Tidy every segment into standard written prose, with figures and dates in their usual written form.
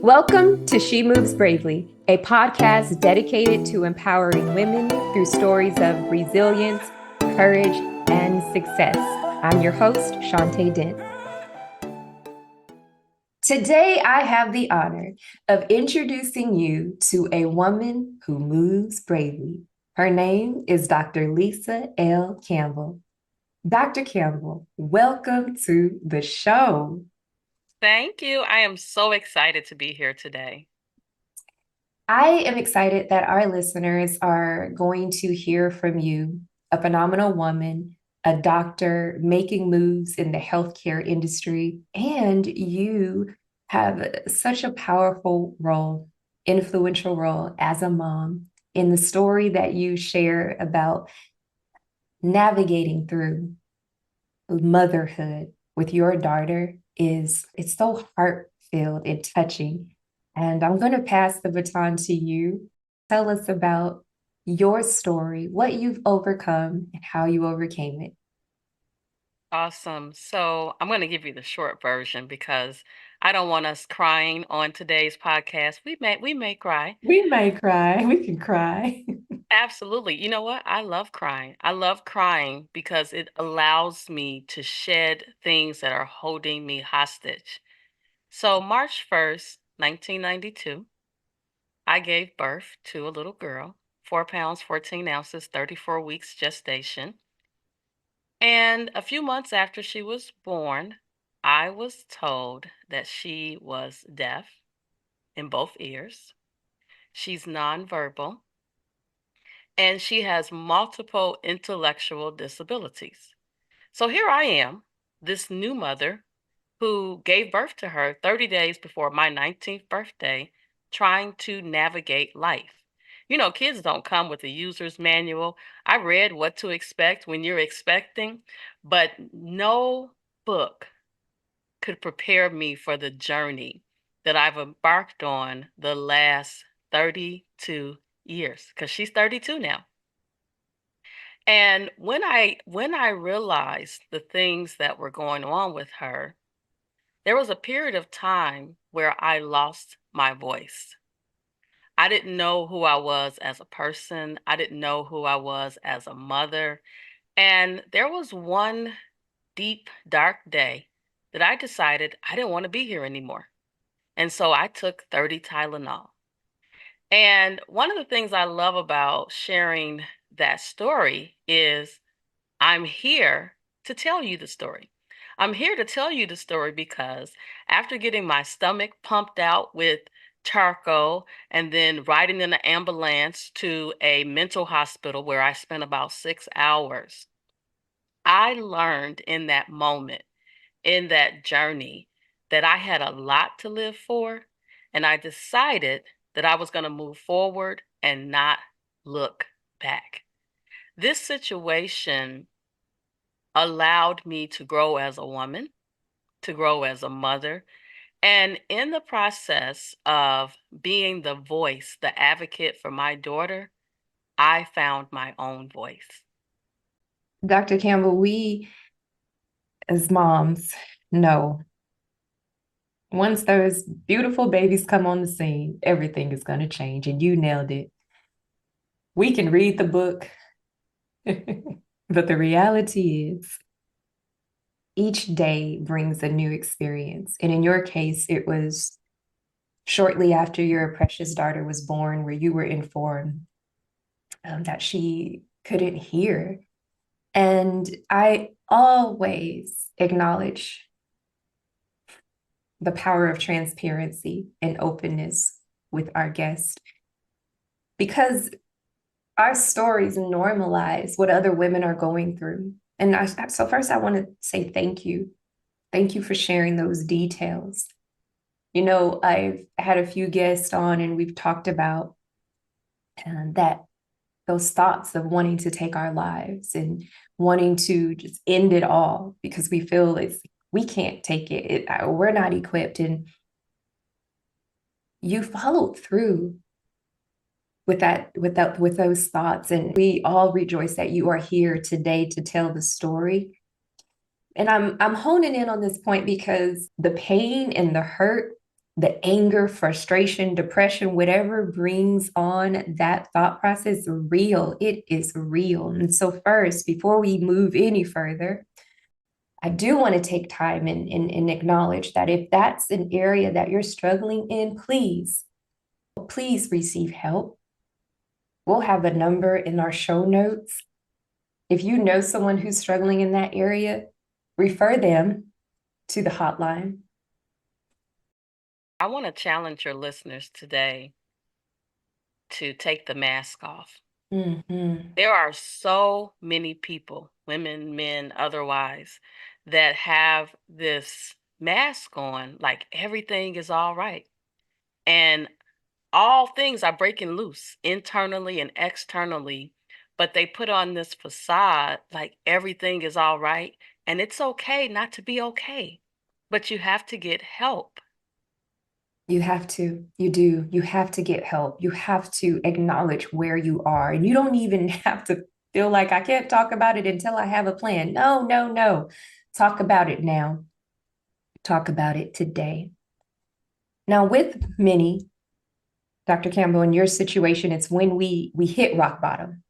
Welcome to She Moves Bravely, a podcast dedicated to empowering women through stories of resilience, courage, and success. I'm your host, Shantae Dent. Today, I have the honor of introducing you to a woman who moves bravely. Her name is Dr. Lisa L. Campbell. Dr. Campbell, welcome to the show. Thank you. I am so excited to be here today. I am excited that our listeners are going to hear from you, a phenomenal woman, a doctor making moves in the healthcare industry, and you have such a powerful role, influential role as a mom in the story that you share about navigating through motherhood with your daughter is it's so heart-filled and touching. And I'm going to pass the baton to you. Tell us about your story, what you've overcome, and how you overcame it. Awesome. So I'm going to give you the short version because I don't want us crying on today's podcast. We may cry. We may cry. We can cry. Absolutely. You know what? I love crying. I love crying because it allows me to shed things that are holding me hostage. So March 1st, 1992, I gave birth to a little girl, 4 pounds, 14 ounces, 34 weeks gestation. And a few months after she was born, I was told that she was deaf in both ears. She's nonverbal and she has multiple intellectual disabilities. So here I am, this new mother who gave birth to her 30 days before my 19th birthday, trying to navigate life. You know, kids don't come with a user's manual. I read what to expect when you're expecting, but no book could prepare me for the journey that I've embarked on the last 32 years, because she's 32 now. And when I realized the things that were going on with her, there was a period of time where I lost my voice. I didn't know who I was as a person. I didn't know who I was as a mother. And there was one deep, dark day that I decided I didn't want to be here anymore. And so I took 30 Tylenol. And one of the things I love about sharing that story is I'm here to tell you the story. I'm here to tell you the story because after getting my stomach pumped out with charcoal and then riding in an ambulance to a mental hospital where I spent about 6 hours, I learned in that moment, in that journey, that I had a lot to live for. And I decided that I was going to move forward and not look back. This situation allowed me to grow as a woman, to grow as a mother. And in the process of being the voice, the advocate for my daughter, I found my own voice. Dr. Campbell, we as moms know once those beautiful babies come on the scene, everything is going to change. And you nailed it. We can read the book, but the reality is each day brings a new experience. And in your case, it was shortly after your precious daughter was born, where you were informed that she couldn't hear. And I always acknowledge the power of transparency and openness with our guests because our stories normalize what other women are going through. And so first, I want to say thank you. Thank you for sharing those details. You know, I've had a few guests on and we've talked about that those thoughts of wanting to take our lives and wanting to just end it all because we feel we can't take we're not equipped. And you followed through with those thoughts. And we all rejoice that you are here today to tell the story. And I'm honing in on this point because the pain and the hurt The anger, frustration, depression, whatever brings on that thought process, real. It is real. And so, first, before we move any further, I do want to take time and acknowledge that if that's an area that you're struggling in, please receive help. We'll have a number in our show notes. If you know someone who's struggling in that area, refer them to the hotline. I want to challenge your listeners today to take the mask off. Mm-hmm. There are so many people, women, men, otherwise, that have this mask on, like everything is all right. And all things are breaking loose internally and externally, but they put on this facade like everything is all right. And it's okay not to be okay, but you have to get help. You have to, you do, you have to get help. You have to acknowledge where you are. And you don't even have to feel like I can't talk about it until I have a plan. No, no, no. Talk about it now. Talk about it today. Now, with many, Dr. Campbell, in your situation, it's when we hit rock bottom.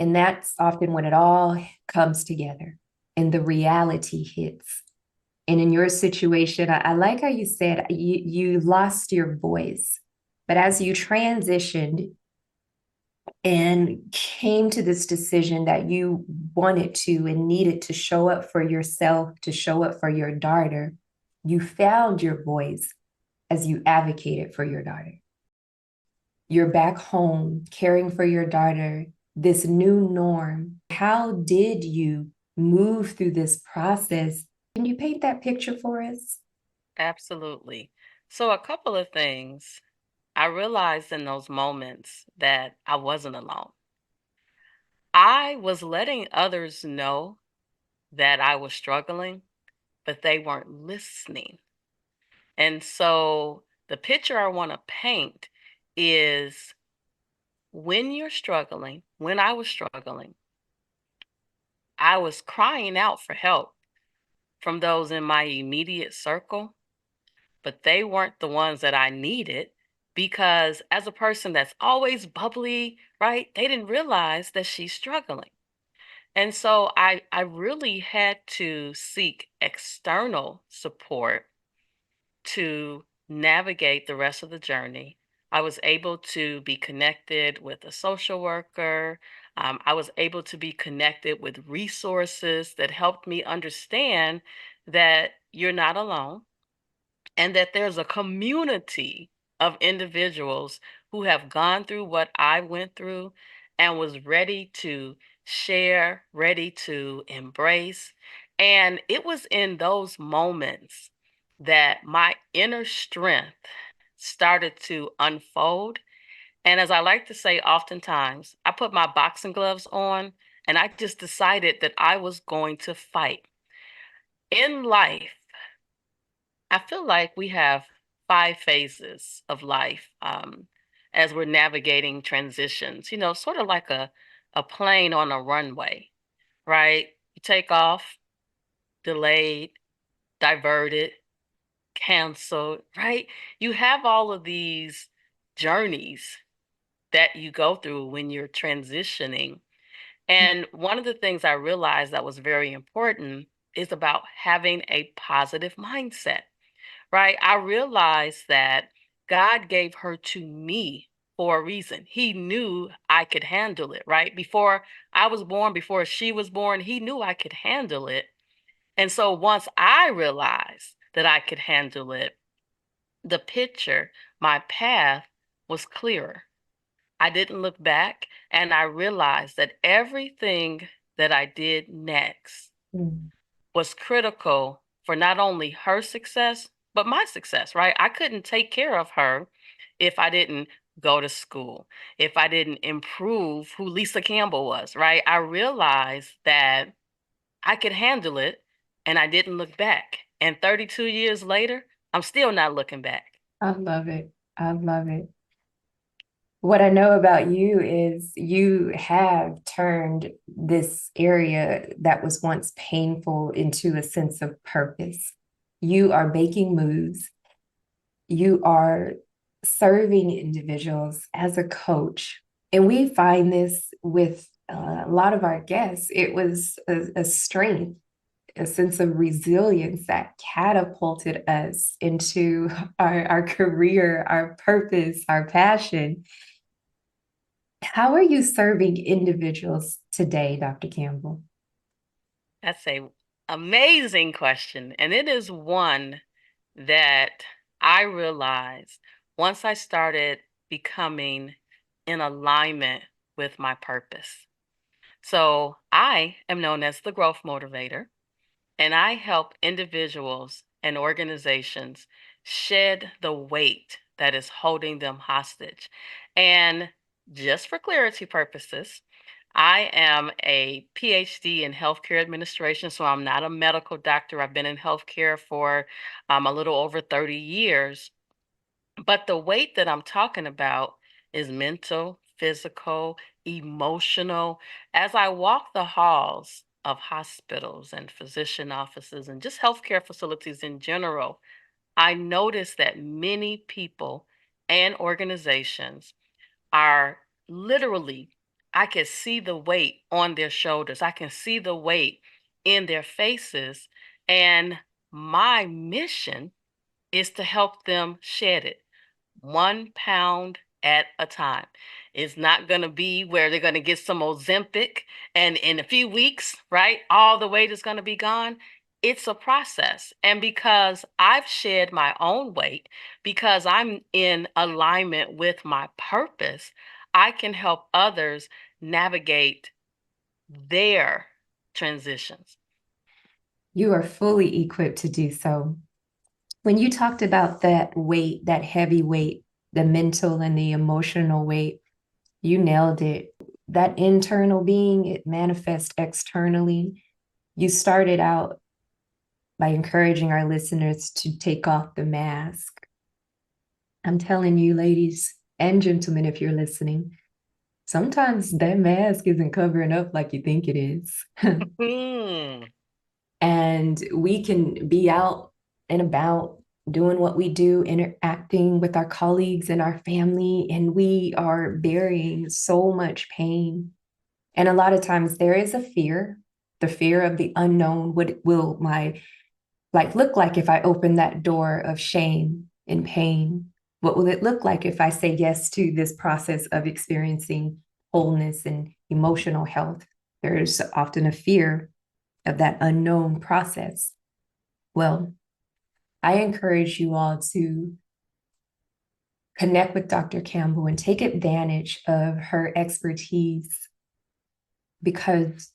And that's often when it all comes together and the reality hits. And in your situation, I like how you said you lost your voice, but as you transitioned and came to this decision that you wanted to and needed to show up for yourself, to show up for your daughter, you found your voice as you advocated for your daughter. You're back home caring for your daughter, this new norm. How did you move through this process? Can you paint that picture for us? Absolutely. So, a couple of things. I realized in those moments that I wasn't alone. I was letting others know that I was struggling, but they weren't listening. And so the picture I want to paint is when you're struggling, when I was struggling, I was crying out for help from those in my immediate circle, but they weren't the ones that I needed because as a person that's always bubbly, right? They didn't realize that she's struggling. And so I really had to seek external support to navigate the rest of the journey. I was able to be connected with a social worker. I was able to be connected with resources that helped me understand that you're not alone and that there's a community of individuals who have gone through what I went through and was ready to share, ready to embrace. And it was in those moments that my inner strength started to unfold. And as I like to say, oftentimes, I put my boxing gloves on and I just decided that I was going to fight. In life, I feel like we have 5 phases of life, as we're navigating transitions, sort of like a plane on a runway, right? You take off, delayed, diverted, canceled, right? You have all of these journeys that you go through when you're transitioning. And one of the things I realized that was very important is about having a positive mindset. Right? I realized that God gave her to me for a reason. He knew I could handle it, right? Before I was born, before she was born, he knew I could handle it. And so once I realized that I could handle it, the picture, my path was clearer. I didn't look back and I realized that everything that I did next Mm. was critical for not only her success, but my success, right? I couldn't take care of her if I didn't go to school, if I didn't improve who Lisa Campbell was, right? I realized that I could handle it and I didn't look back. And 32 years later, I'm still not looking back. I love it. I love it. What I know about you is you have turned this area that was once painful into a sense of purpose. You are making moves. You are serving individuals as a coach. And we find this with a lot of our guests. It was a strength, a sense of resilience that catapulted us into our career, our purpose, our passion. How are you serving individuals today, Dr. Campbell? That's a amazing question. And it is one that I realized once I started becoming in alignment with my purpose. So I am known as the Growth Motivator, and I help individuals and organizations shed the weight that is holding them hostage. And just for clarity purposes, I am a PhD in healthcare administration, so I'm not a medical doctor. I've been in healthcare for a little over 30 years. But the weight that I'm talking about is mental, physical, emotional. As I walk the halls of hospitals and physician offices and just healthcare facilities in general, I notice that many people and organizations are literally, I can see the weight on their shoulders. I can see the weight in their faces. And my mission is to help them shed it 1 pound at a time. It's not going to be where they're going to get some Ozempic and in a few weeks, right, all the weight is going to be gone. It's a process. And because I've shed my own weight, because I'm in alignment with my purpose, I can help others navigate their transitions. You are fully equipped to do so. When you talked about that weight, that heavy weight, the mental and the emotional weight, you nailed it. That internal being, it manifests externally. You started out by encouraging our listeners to take off the mask. I'm telling you, ladies and gentlemen, if you're listening, sometimes that mask isn't covering up like you think it is. Hmm. And we can be out and about doing what we do, interacting with our colleagues and our family, and we are bearing so much pain. And a lot of times there is a fear, the fear of the unknown. What will my life look like if I open that door of shame and pain? What will it look like if I say yes to this process of experiencing wholeness and emotional health? There's often a fear of that unknown process. Well, I encourage you all to connect with Dr. Campbell and take advantage of her expertise because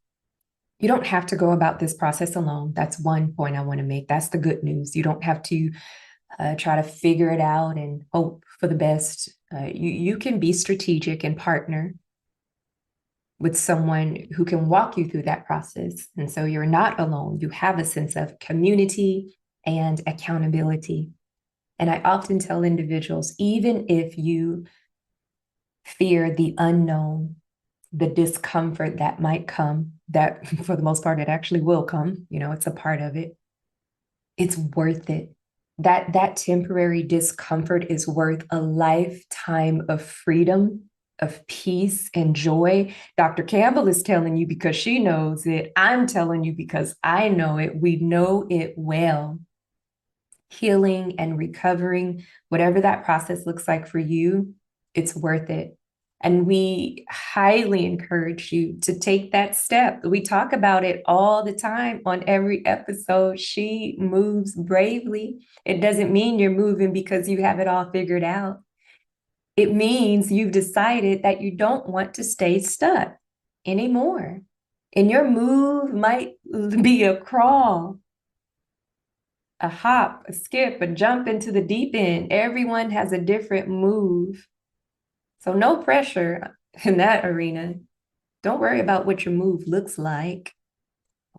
you don't have to go about this process alone. That's one point I want to make. That's the good news. You don't have to try to figure it out and hope for the best. You can be strategic and partner with someone who can walk you through that process. And so you're not alone. You have a sense of community and accountability. And I often tell individuals, even if you fear the unknown, the discomfort that might come, that for the most part, it actually will come, it's a part of it, it's worth it. That temporary discomfort is worth a lifetime of freedom, of peace and joy. Dr. Campbell is telling you because she knows it. I'm telling you because I know it. We know it well. Healing and recovering, whatever that process looks like for you, it's worth it. And we highly encourage you to take that step. We talk about it all the time on every episode. She moves bravely. It doesn't mean you're moving because you have it all figured out. It means you've decided that you don't want to stay stuck anymore. And your move might be a crawl, a hop, a skip, a jump into the deep end. Everyone has a different move. So no pressure in that arena. Don't worry about what your move looks like.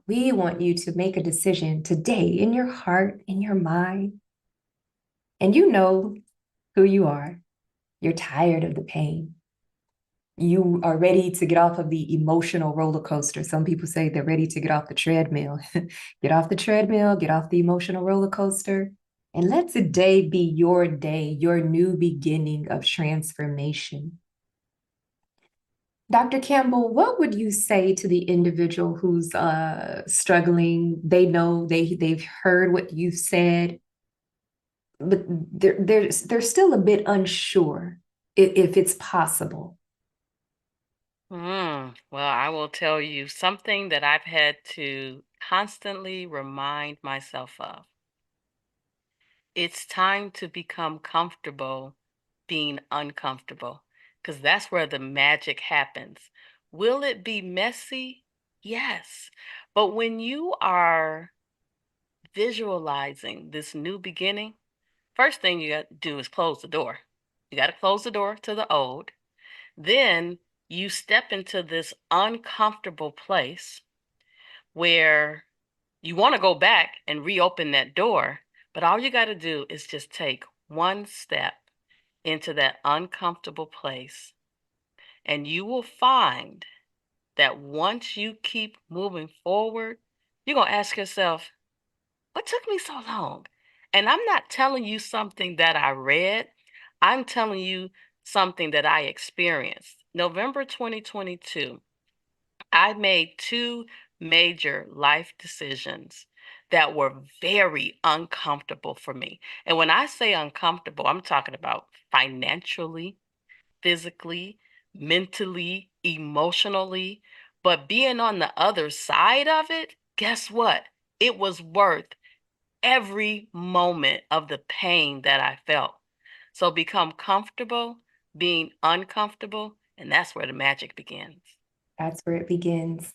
We want you to make a decision today in your heart, in your mind. And you know who you are. You're tired of the pain. You are ready to get off of the emotional roller coaster. Some people say they're ready to get off the treadmill. Get off the treadmill, get off the emotional roller coaster. And let today be your day, your new beginning of transformation. Dr. Campbell, what would you say to the individual who's struggling? They know they've heard what you've said, but they're still a bit unsure if it's possible. Well, I will tell you something that I've had to constantly remind myself of. It's time to become comfortable being uncomfortable because that's where the magic happens. Will it be messy? Yes. But when you are visualizing this new beginning, first thing you got to do is close the door. You got to close the door to the old. Then you step into this uncomfortable place where you want to go back and reopen that door, but all you got to do is just take one step into that uncomfortable place, and you will find that once you keep moving forward, you're going to ask yourself, what took me so long? And I'm not telling you something that I read, I'm telling you something that I experienced. November 2022, I made two major life decisions that were very uncomfortable for me. And when I say uncomfortable, I'm talking about financially, physically, mentally, emotionally. But being on the other side of it, guess what? It was worth every moment of the pain that I felt. So become comfortable being uncomfortable, and that's where the magic begins. That's where it begins.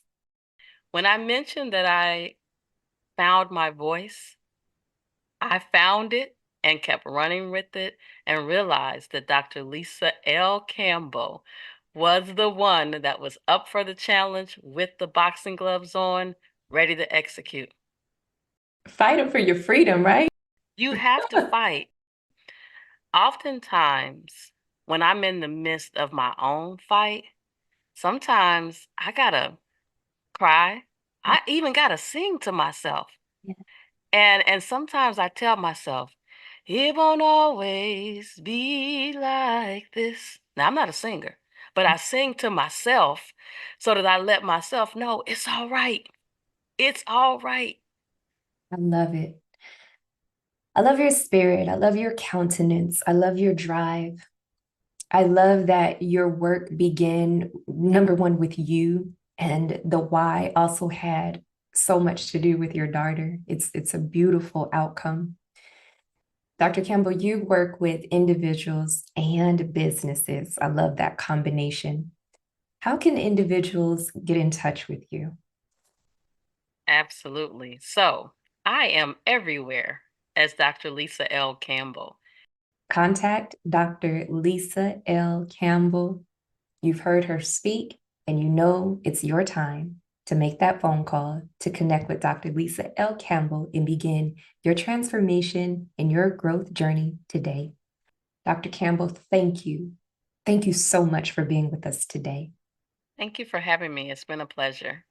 When I mentioned that I found my voice, I found it and kept running with it and realized that Dr. Lisa L. Campbell was the one that was up for the challenge with the boxing gloves on, ready to execute. Fighting for your freedom, right? You have to fight. Oftentimes, when I'm in the midst of my own fight, sometimes I gotta cry. I even gotta sing to myself. Yeah. And sometimes I tell myself, it won't always be like this. Now, I'm not a singer, but I sing to myself so that I let myself know it's all right. It's all right. I love it. I love your spirit. I love your countenance. I love your drive. I love that your work began, number one, with you, and the why also had so much to do with your daughter. It's a beautiful outcome. Dr. Campbell, you work with individuals and businesses. I love that combination. How can individuals get in touch with you? Absolutely. So I am everywhere as Dr. Lisa L. Campbell. Contact Dr. Lisa L. Campbell. You've heard her speak, and you know it's your time to make that phone call to connect with Dr. Lisa L. Campbell and begin your transformation and your growth journey today. Dr. Campbell, thank you. Thank you so much for being with us today. Thank you for having me. It's been a pleasure.